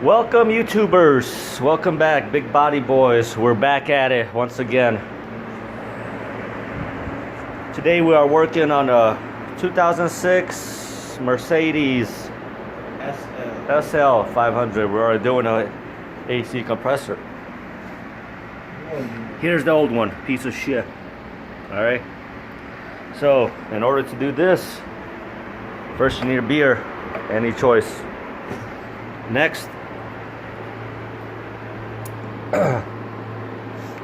Welcome YouTubers, welcome back, big body boys. We're back at it once again. Today we are working on a 2006 Mercedes sl500. We're doing a AC compressor. Here's the old one, piece of shit. Alright, so in order to do this, first you need a beer, any choice. Next,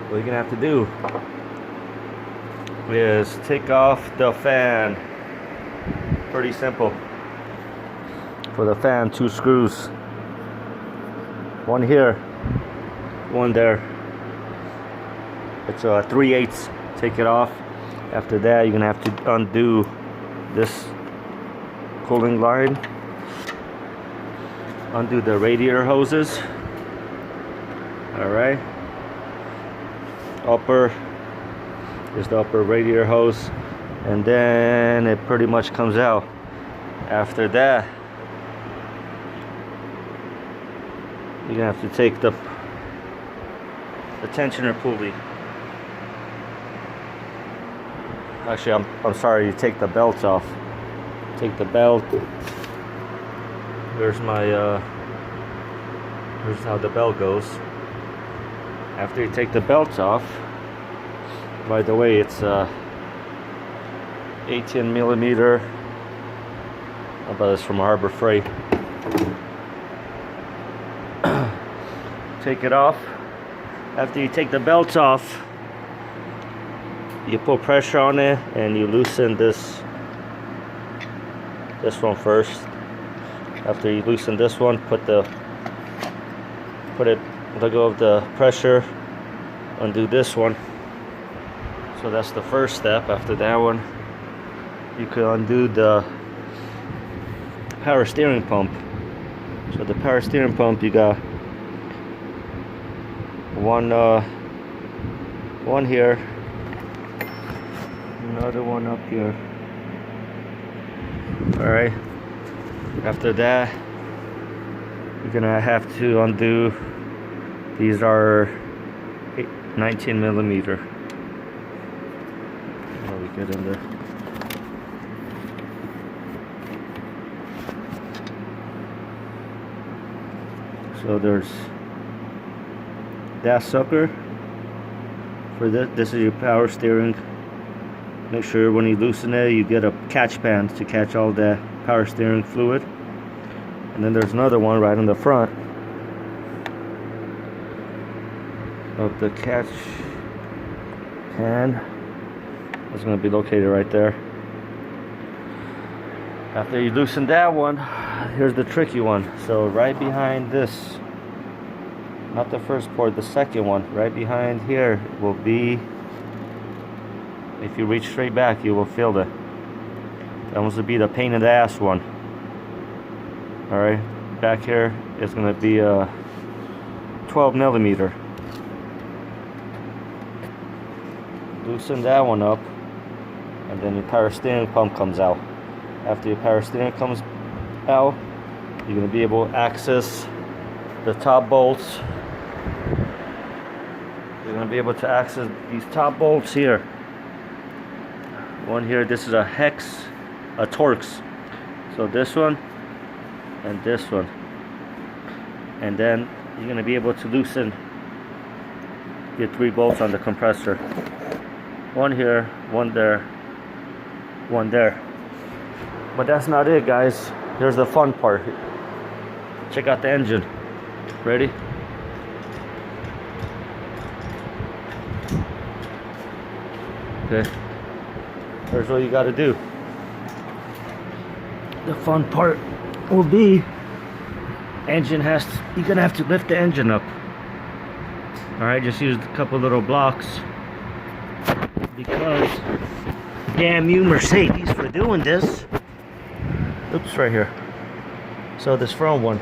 what you're gonna have to do is take off the fan. Pretty simple. For the fan, 2 screws, one here, one there. It's a 3/8. Take it off. After that, you're gonna have to undo this cooling line, undo the radiator hoses. Alright, upper is the upper radiator hose, and then it pretty much comes out. After that, you're gonna have to take the tensioner pulley. Actually, I'm sorry, you take the belts off. Take the belt. Here's my here's how the belt goes. After you take the belts off, by the way, it's 18 millimeter. I bought this from Harbor Freight. Take it off. After you take the belts off, you put pressure on it and you loosen this one first. After you loosen this one, let go of the pressure, undo this one. So that's the first step. After that one, you can undo the power steering pump. So the power steering pump, you got one here, another one up here. Alright, after that, you're gonna have to undo. These are 19 millimeter. Let me get in there. So there's that sucker. For this is your power steering. Make sure when you loosen it, you get a catch pan to catch all the power steering fluid. And then there's another one right in the front of the catch pan. It's going to be located right there. After you loosen that one, here's the tricky one. So right behind this, not the first port, the second one, right behind here will be, if you reach straight back, you will feel that. That one's to be the pain in the ass one. Alright, back here is going to be a 12 millimeter. Loosen that one up, and then your power steering pump comes out. After your power steering comes out, you're going to be able to access the top bolts. You're going to be able to access these top bolts here. One here, this is a hex, a Torx. So this one and this one. And then you're going to be able to loosen your 3 bolts on the compressor. One here, one there, one there. But that's not it, guys. Here's the fun part. Check out the engine. Ready? Okay. Here's what you got to do. The fun part will be, you're gonna have to lift the engine up. All right, just use a couple little blocks, because damn you Mercedes for doing this. Oops, right here. So this front one,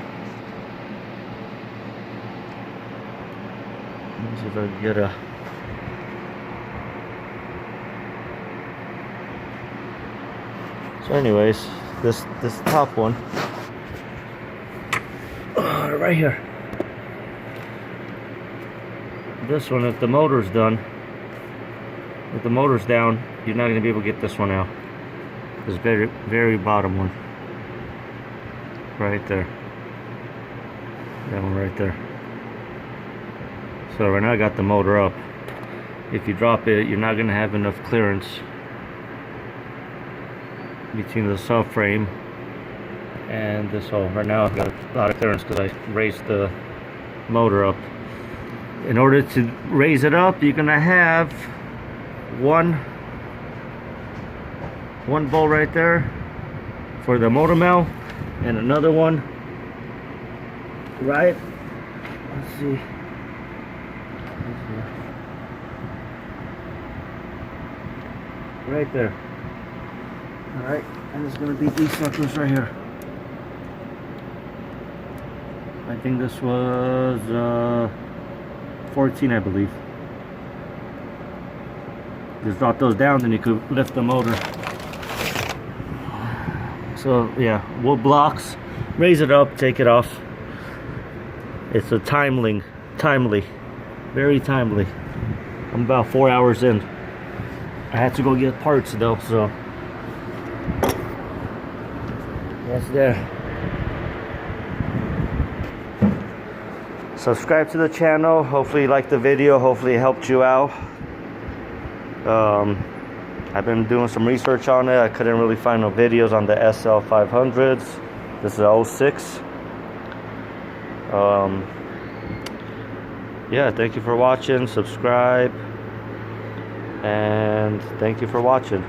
let me see if I can get a So anyways, this top one, got it right here. This one, if the motor's done, if the motor's down, you're not going to be able to get this one out. This very bottom one. Right there. That one right there. So right now I got the motor up. If you drop it, you're not going to have enough clearance between the subframe and this hole. Right now I've got a lot of clearance because I raised the motor up. In order to raise it up, you're going to have one bolt right there for the motor mount, and another one right, let's see, right there. All right, and it's going to be these suckers right here. I think this was 14, I believe. Just drop those down, then you could lift the motor. So yeah, wood blocks, raise it up, take it off. It's a timely, very timely. I'm about 4 hours in. I had to go get parts though, so that's there. Subscribe to the channel. Hopefully you liked the video. Hopefully it helped you out. I've been doing some research on it. I couldn't really find no videos on the SL500s. This is a 06. Yeah, thank you for watching. Subscribe. And thank you for watching.